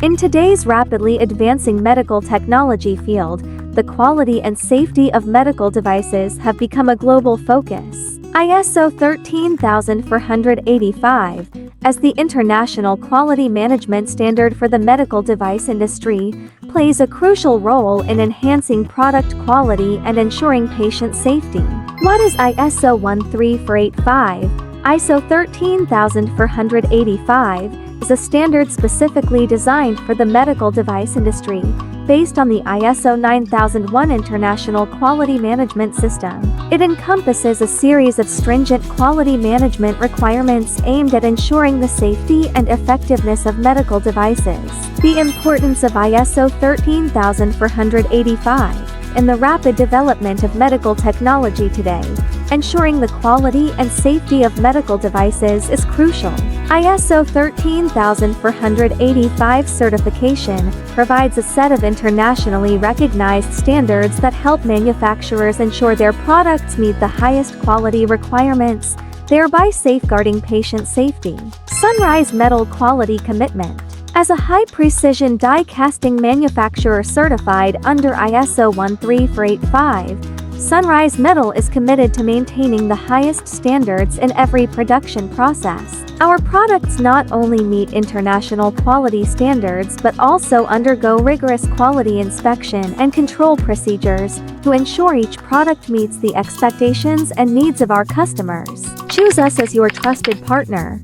In today's rapidly advancing medical technology field, the quality and safety of medical devices have become a global focus. ISO 13485, as the international quality management standard for the medical device industry, plays a crucial role in enhancing product quality and ensuring patient safety. What is ISO 13485? ISO 13485 is a standard specifically designed for the medical device industry, based on the ISO 9001 International Quality Management System. It encompasses a series of stringent quality management requirements aimed at ensuring the safety and effectiveness of medical devices. The importance of ISO 13485 in the rapid development of medical technology today. Ensuring the quality and safety of medical devices is crucial. ISO 13485 certification provides a set of internationally recognized standards that help manufacturers ensure their products meet the highest quality requirements, thereby safeguarding patient safety. Sunrise Metal Quality Commitment. As a high-precision die casting manufacturer certified under ISO 13485, Sunrise Metal is committed to maintaining the highest standards in every production process. Our products not only meet international quality standards but also undergo rigorous quality inspection and control procedures to ensure each product meets the expectations and needs of our customers. Choose us as your trusted partner.